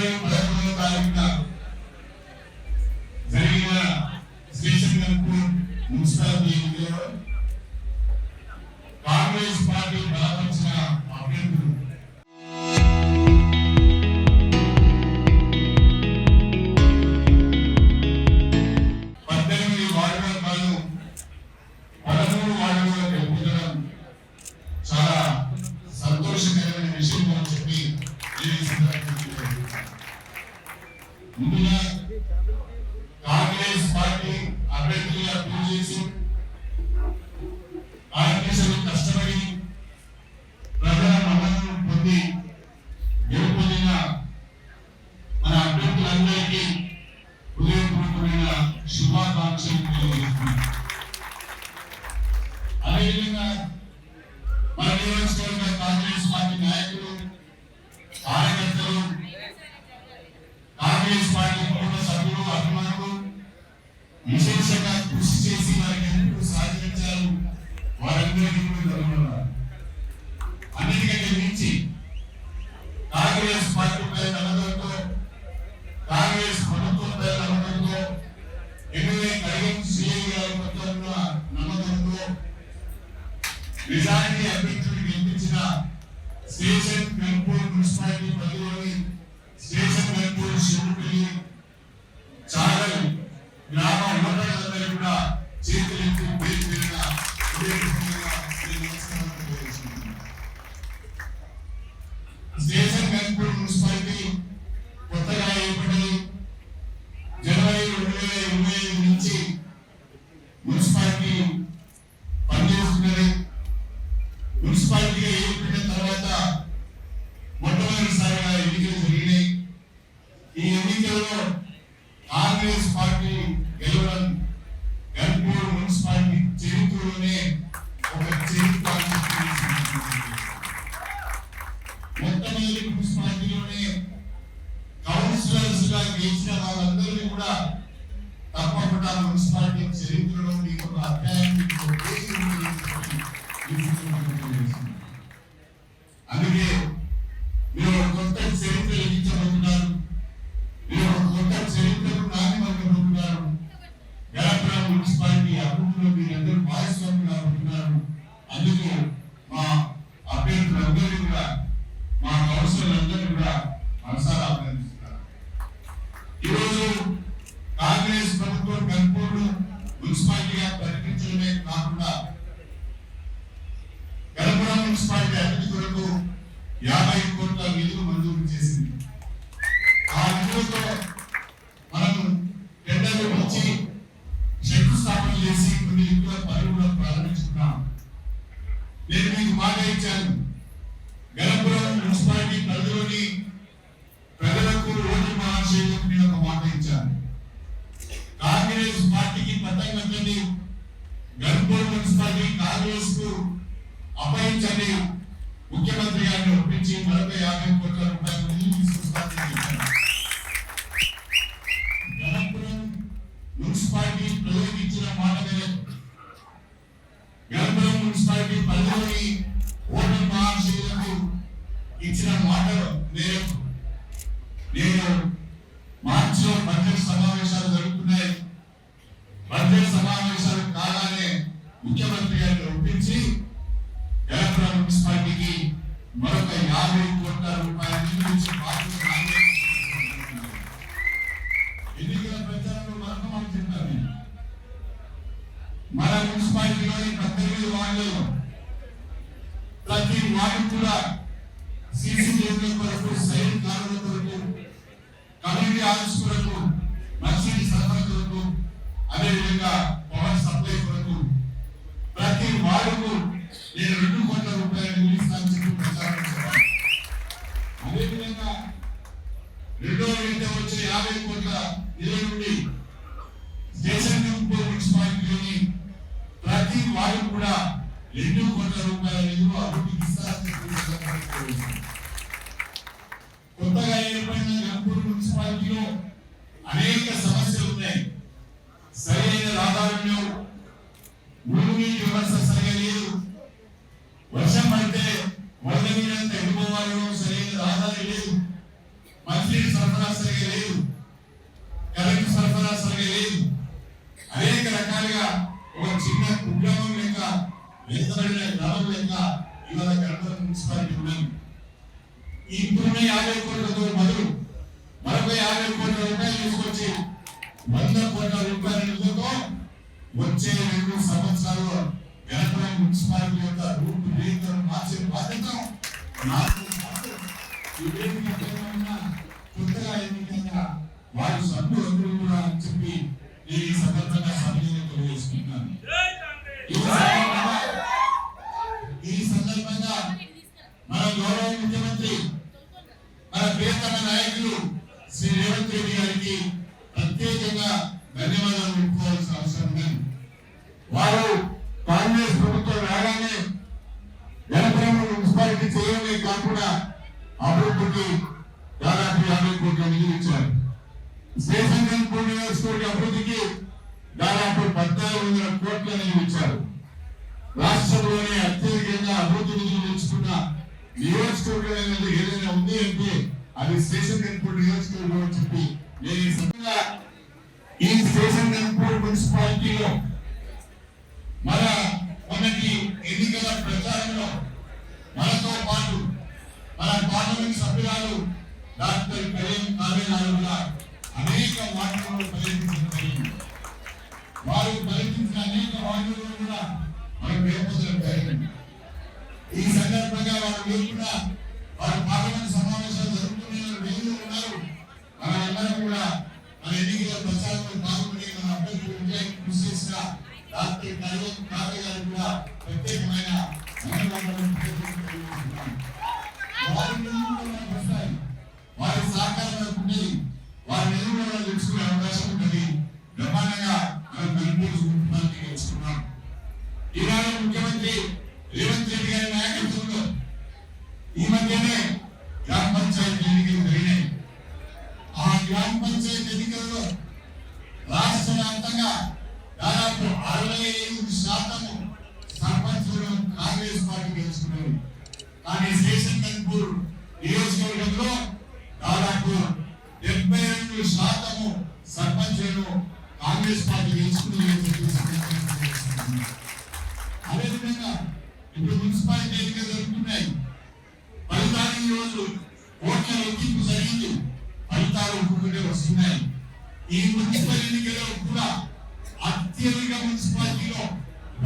జనవరి 11వ తారీఖున జరిగిన station Ghanpur municipality ఎన్నికల్లో కాంగ్రెస్ పార్టీ బలపరిచిన అభ్యర్థులు 18 వార్డుల కాదు 13 వార్డులుగా గెలుపొందడం చాలా సంతోషకరమైన విషయం అని చెప్పి ముందుగా కాంగ్రెస్ పార్టీ అభ్యర్థులుగా పనిచేసి ఆర్టీసీలు కష్టపడి ప్రజల మద్దతును పొంది గెలుపొందిన మన అభ్యర్థులందరికీ హృదయపూర్వకమైన శుభాకాంక్షలు తెలియజేస్తున్నాను. అదేవిధంగా మన నియోజకవర్గ కాంగ్రెస్ పార్టీ నాయకులు కార్యకర్తలు కాంగ్రెస్ పార్టీ కుటుంబ సభ్యులు అభిమానులు విశేషంగా కృషి చేసి వారికి ఎందుకు సాధించారు వారందరికీ కూడా ధన్యవాదాలు. అన్నిటికంటే మించి కాంగ్రెస్ పార్టీ పై నమ్మకంతో కాంగ్రెస్ ప్రభుత్వం పై నమ్మకంతో ఎమ్మెల్యే కడియం శ్రీయ్య గారి పట్ల నమ్మకంతో నిజానికి అభ్యర్థులు గెలిపించిన స్టేషన్ గన్పూర్ మున్సిపాలిటీ పరిధిలోని స్టేషన్ గన్పూర్ శివుపల్లి చాగల్ గ్రామ ఓటర్లందరూ కూడా చేతులెత్తి పేరు స్టేషన్ గన్పూర్ మున్సిపాలిటీ కొత్తగా ఏర్పడి జనవరి 2025 నుంచి మున్సిపాలిటీ పనిచేస్తున్నది. మున్సిపాలిటీగా ఏర్పడిన తర్వాత మొట్టమొదటిసారిగా ఎన్నికలు జరిగినాయి. ఈ ఎన్నికల్లో కాంగ్రెస్ పార్టీ గెలవడం గన్పూర్ మున్సిపాలిటీ చరిత్రలోనే ఒక చరిత్ర. మొట్టమొదటి మున్సిపాలిటీలోనే కౌన్సిలర్స్ గా గెలిచిన వాళ్ళందరినీ కూడా తప్పకుండా మున్సిపాలిటీ చరిత్రలో మీకు ఒక అధ్యాయం అందుకే మీరు ఒక కొత్త చరిత్ర లిఖించబోతున్నారు. మీరు ఒక కొత్త చరిత్రకు నాణ్యమనుకుంటున్నారు. గణపురం మున్సిపాలిటీ అభివృద్ధిలో మీరందరూ భాగస్వాములు అనుకుంటున్నారు. అందుకు మా అభ్యర్థులందరినీ కూడా మా కౌన్సిలర్లందరినీ కూడా మనసారా అభినందిస్తున్నారు. ఈరోజు కాంగ్రెస్ ప్రభుత్వం గన్పూర్ మున్సిపాలిటీగా ప్రకటించడమే కాకుండా గణపురం మున్సిపాలిటీ అభివృద్ధి కొరకు 50 కోట్ల నిధులు మంజూరు చేసింది. ఆ నిధులతో మనం టెండర్లు ఇచ్చి శంకుస్థాపన చేసి కొన్ని నిధుల పనులు కూడా ప్రారంభించుకున్నాం. నేను మీకు మాట ఇచ్చాను, గణపురం మున్సిపాలిటీ పరిధిలోని ప్రజలకు రోడ్డు మహాశైలకు నేను ఒక మాట ఇచ్చాను. కాంగ్రెస్ పార్టీకి పట్టండి, గన్పూర్ మున్సిపాలిటీ కాంగ్రెస్ కు అప్పగించండి, ముఖ్యమంత్రి గారిని ఒప్పించి మరొక 50 కోట్ల రూపాయల నిధులు తీసుకొస్తానని చెప్పారు. గణపురం మున్సిపాలిటీ ప్రజలకు ఇచ్చిన మాట మేరకు గణపురం మున్సిపాలిటీ పరిధిలోని ఓటర్ మహాశైలకు ఇచ్చిన మాట మేరకు నేను మార్చిలో బడ్జెట్ సమావేశాలు జరుగుతున్నాయి. బడ్జెట్ సమావేశాలు కాగానే ముఖ్యమంత్రి గారిని ఒప్పించి గణపురం మున్సిపాలిటీకి మరొక 50 కోట్ల రూపాయల నిధులు ఇచ్చి ఎన్నికల ప్రచారంలో మరొక మాట చెప్పాను. మన మున్సిపాలిటీలోని 18 వార్డులలో ప్రతి వార్డు కూడా సీసీటీవీల కొరకు, సైడ్ కాలువల కొరకు, కమ్యూనిటీ హాల్స్ కొరకు, మంచినీటి సరఫరా కొరకు, అదేవిధంగా పవర్ సప్లై కొరకు ప్రతి వార్డుకు నేను 2 కోట్ల రూపాయలు నిలుస్తానని చెప్పి ప్రచారం చేశాను. అదేవిధంగా రెండో విడత వచ్చే 50 కోట్ల నిధుల నుండి స్టేషన్ గన్పూర్ మున్సిపాలిటీలోని ప్రతి వార్డు కూడా 2 కోట్ల రూపాయల నిధులు అభివృద్ధికి ఇస్తారని చెప్పి కొత్తగా ఏర్పడిన గన్పూర్ మున్సిపాలిటీలో అనేక సమస్యలు ఉన్నాయి. సరైన రహదారులు లేవు, మురుగునీటి వ్యవస్థ సరిగా లేదు, వర్షం పడితే వరద నీరంతా ఎగిపోవాలో సరైన రహదారి లేదు, మంచినీటి సరఫరా సరిగా లేదు, కరెంటు సరఫరా సరిగా లేదు. అనేక రకాలుగా ఒక చిన్న కుగ్రామం లెక్క వెనుకబడిన గ్రామం లెక్క ఇవాళ గణపతి మున్సిపాలిటీ ఉన్నది. ఇప్పుడున్న 50 కోట్లతో మొదలు మరొక 50 కోట్ల రూపాయలు తీసుకొచ్చి 100 కోట్ల రూపాయల నిధులతో వచ్చే 2 సంవత్సరాల్లో గణపతి మున్సిపాలిటీ యొక్క రూపురేఖలను మార్చే బాధ్యత నాకు. కొత్తగా ఎన్నికైన వారి సభ్యులు కూడా అని చెప్పి నేను ఈ సందర్భంగా సభ్యులను తెలియజేసుకుంటున్నాను. ఈ సందర్భంగా మన గౌరవ ముఖ్యమంత్రి మన ప్రియతమ నాయకులు శ్రీ రేవంత్ రెడ్డి గారికి ప్రత్యేకంగా ధన్యవాదాలు చెప్పుకోవాల్సిన అవసరం ఉంది. వారు కాంగ్రెస్ ప్రభుత్వం రాగానే గణపురం మున్సిపాలిటీ చేయడమే కాకుండా అభివృద్ధికి దాదాపు 50 కోట్ల నిధులు ఇచ్చారు. స్టేషన్ నియోజకవర్గ అభివృద్ధికి దాదాపు 1400 కోట్ల నిధులు ఇచ్చారు. రాష్ట్రంలోనే అత్యధికంగా అభివృద్ధి నిధులు తెచ్చుకున్న నియోజకవర్గం ఏదైనా ఉంది అంటే అది స్టేషన్ గన్పూర్ నియోజకవర్గం అని చెప్పి నేను ఈ స్టేషన్ గన్పూర్ మున్సిపాలిటీలో మన మొన్నటి ఎన్నికల ప్రచారంలో మనతో పాటు మన పార్లమెంట్ సభ్యురాలు డాక్టర్ కరీం కావేనాలు అనేక వార్డులలో పర్యటించడం జరిగింది. వారు పర్యటించిన అనేక వార్డులలో కూడా మనం పేర్కొనడం జరిగింది. ఈ సందర్భంగా వారు కూడా వారు పార్లమెంట్ సమావేశాలు జరుగుతున్న వేదికలో ఉన్నారు. మనందరం కూడా మన ఎన్నికల ప్రచారంలో పాల్గొని మన అభ్యర్థులు విజయానికి కృషి చేసిన డాక్టర్ కరీం కావే గారు కూడా ప్రత్యేకమైన ధన్యవాదాలు తెలియజేస్తున్నాను. వారి సహకారం ఉంటుంది, వారి నిధులను తెలుసుకునే అవకాశం ఉంటుంది. బ్రహ్మాండంగా మనం తెలుసుకున్నాం. ఈనాడు ముఖ్యమంత్రి రేవంత్ రెడ్డి గారి నాయకత్వంలో ఈ మధ్యనే గ్రామ పంచాయతీ ఎన్నికలు జరిగినాయి. ఆ గ్రామ పంచాయతీ ఎన్నికల్లో రాష్ట్ర వ్యాప్తంగా దాదాపు 65% సర్పంచులను కాంగ్రెస్ పార్టీ గెలుచుకున్నారు. కానీ స్టేషన్ గన్పూర్ నియోజకవర్గంలో దాదాపు 72% సర్పంచులను కాంగ్రెస్ పార్టీ గెలుచుకున్నది. అదేవిధంగా ఇప్పుడు మున్సిపాలిటీ ఎన్నికలు జరుగుతున్నాయి. ఫలితాలు ఈ రోజు ఓట్ల లెక్కింపు జరిగింది. ఫలితాలు ఒక్కొక్కటే వస్తున్నాయి. ఈ మున్సిపల్ ఎన్నికల్లో కూడా అత్యధిక మున్సిపాలిటీలో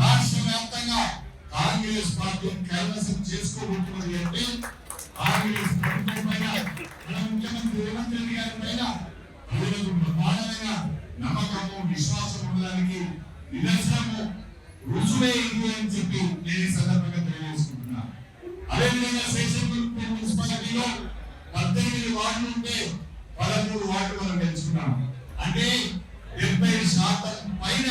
రాష్ట్ర వ్యాప్తంగా కాంగ్రెస్ పార్టీ కైవసం చేసుకోబోతున్నది అంటే కాంగ్రెస్ ప్రభుత్వం పైన మన ముఖ్యమంత్రి రేవంత్ రెడ్డి గారి పైన ప్రజలకు ప్రధానమైన నమ్మకము విశ్వాసం ఉండడానికి నిదర్శనము రుజువే ఇది అని చెప్పి నేను ఈ సందర్భంగా తెలియజేసుకుంటున్నాను. అదేవిధంగా స్టేషన్ మున్సిపాలిటీలో 18 వార్డులు ఉంటే 13 వార్డులు మనం గెలుచుకున్నాం. అంటే 70% పైన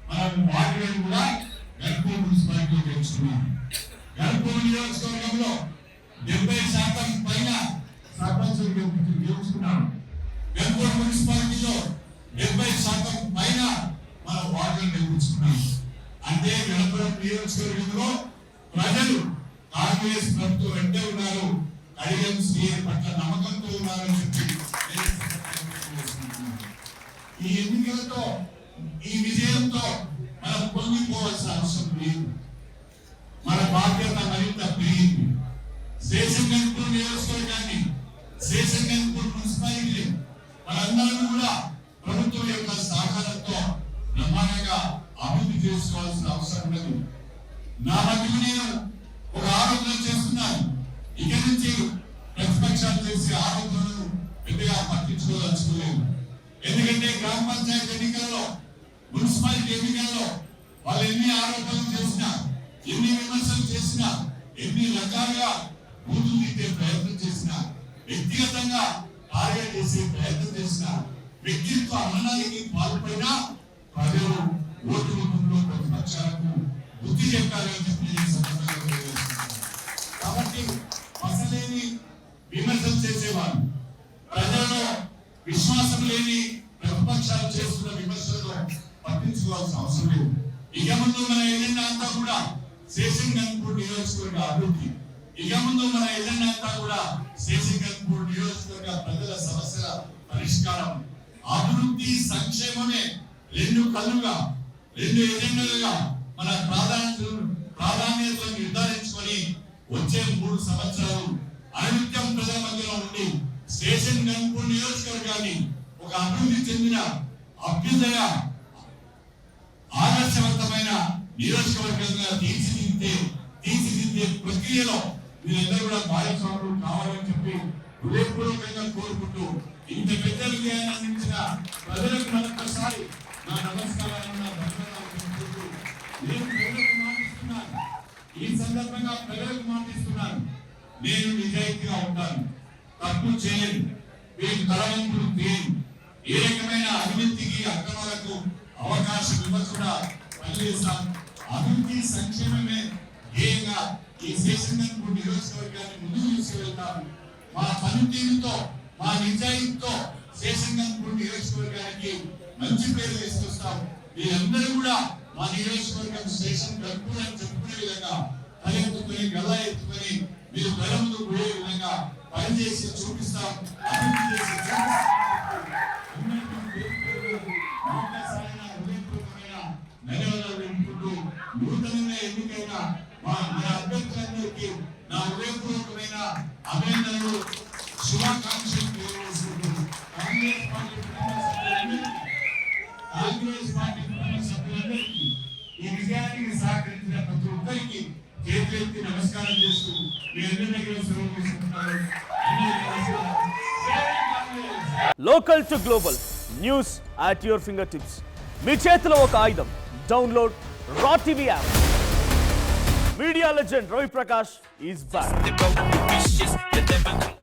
మనం వార్డులను కూడా గన్పూర్ మున్సిపాలిటీలో గెలుచుకున్నాం. గన్పూర్ నియోజకవర్గంలో 70% పైన సర్పంచులు గెలుచుకున్నాం. గన్పూర్ మున్సిపాలిటీలో 70% పైన మన వార్డులను గెలుచుకున్నాం. అంటే గణపురం నియోజకవర్గంలో ప్రజలు కాంగ్రెస్ ప్రభుత్వం వెంటే ఉన్నారు, కడియం సీఎం పట్ల నమ్మకంతో ఉన్నారని చెప్పి ఈ ఎన్నికలతో ఈ విజయంతో మనం పొంగిపోవాల్సిన అవసరం లేదు. మన బాధ్యత మరింత పెరిగింది. స్టేషన్ గన్పూర్ నియోజకవర్గాన్ని, స్టేషన్ గన్పూర్ మున్సిపాలిటీ మనందరం కూడా ప్రభుత్వం యొక్క సహకారంతో బ్రహ్మాండంగా అభివృద్ధి చేసుకోవాల్సిన అవసరం ఉన్నది. నా మధ్య నేను ఒక ఆరోపణ చేస్తున్నాను. ఇక నుంచి ప్రతిపక్షాలు చేసే ఆరోపణలు పెద్దగా పట్టించుకోదలుచుకోలేదు. ఎందుకంటే గ్రామ పంచాయతీ ఎన్నికల్లో, మున్సిపాలిటీ ఎన్నికల్లో వాళ్ళు ఎన్ని ఆరోపణలు చేసినా, ఎన్ని విమర్శలు చేసినా, ఎన్ని రకాలుగా బూతులు తిట్టే ప్రయత్నం చేసినా, వ్యక్తిగతంగా టార్గెట్ చేసే ప్రయత్నం చేసినా, వ్యక్తిత్వ హననానికి పాల్పడినా ప్రజలు ఓటు రూపంలో ప్రతిపక్షాలకు బుద్ధి చెప్పాలని చెప్పి కాబట్టి అసలేని విమర్శలు చేసేవారు, ప్రజలలో విశ్వాసం లేని ప్రతిపక్షాలు చేస్తున్న విమర్శలను పట్టించుకోవాల్సిన అవసరం లేదు. ఇక ముందు మన ఎజెండా అంతా కూడా స్టేషన్ గన్పూర్ నియోజకవర్గ అభివృద్ధి. ఇక ముందు మన ఎజెండా అంతా కూడా స్టేషన్ గన్పూర్ నియోజకవర్గ ప్రజల పరిష్కారం. అభివృద్ధి సంక్షేమమే రెండు కళ్ళుగా, రెండు ఎజెండాలుగా మన ప్రాధాన్యతలను నిర్ధారించుకొని వచ్చే 3 సంవత్సరాలు అనిత్యం ప్రజల మధ్యలో ఉండి స్టేషన్ గన్పూర్ నియోజకవర్గాన్ని ఒక అభివృద్ధి చెందిన అభ్యుదయ ఆదర్శవంతమైన నియోజకవర్గంగా తీర్చిదిద్దే ప్రక్రియలో మీరందరూ కూడా భాగస్వాములు కావాలని చెప్పి హృదయపూర్వకంగా కోరుకుంటూ ఇంత పెద్ద విజయాన్ని అందించిన ప్రజలకు మరొకసారి నా నమస్కారాలను, నా ధన్యవాదాలు తెలుపుతూ నేను ప్రజలకు మాటిస్తున్నాను, ఈ సందర్భంగా ప్రజలకు మాటిస్తున్నాను, నేను నిజాయితీగా ఉంటాను, తప్పు చేయను, మీకు తలవంపులు తీయను, ఏ రకమైన అవినీతికి అక్రమాలకు అవకాశం ఇవ్వకుండా పనిచేస్తాం. అభివృద్ధి సంక్షేమమే ధ్యేయంగా ఈ శేషంగన్పూర్ నియోజకవర్గాన్ని ముందుకు తీసుకువెళ్తాం. మా పనితీరుతో, మా నిజాయితీతో శేషంగన్పూర్ నియోజకవర్గానికి మంచి పేరు తీసుకొస్తాం. మీరందరూ కూడా మా నియోజకవర్గం స్టేషన్ గన్పూర్ అని చెప్పుకునే విధంగా తలెత్తుకొని గల్లా ఎత్తుకొని మీరు ప్రజల ముందు పోయే విధంగా పనిచేసి చూపిస్తాం, అభివృద్ధి చేసి చూపిస్తాం. ధన్యవాదాలు తెలుపుకుంటూ నూతనంగా ఎన్నికైన మన అభ్యర్థులందరికీ నా హృదయపూర్వకమైన అభినందనలు, శుభాకాంక్షలు తెలియజేసుకుంటూ కాంగ్రెస్ పార్టీ కుటుంబ సభ్యులందరికీ ఈ విజయానికి సహకరించిన ప్రతి ఒక్కరికి చేతులెత్తి నమస్కారం చేస్తూ మీ అందరి దగ్గర సెలవు తీసుకుంటున్నారు. Local to global news at your fingertips. మీ చేతిలో ఒక ఆయుధం. డౌన్లోడ్ రా TV app. Media legend Ravi Prakash is back.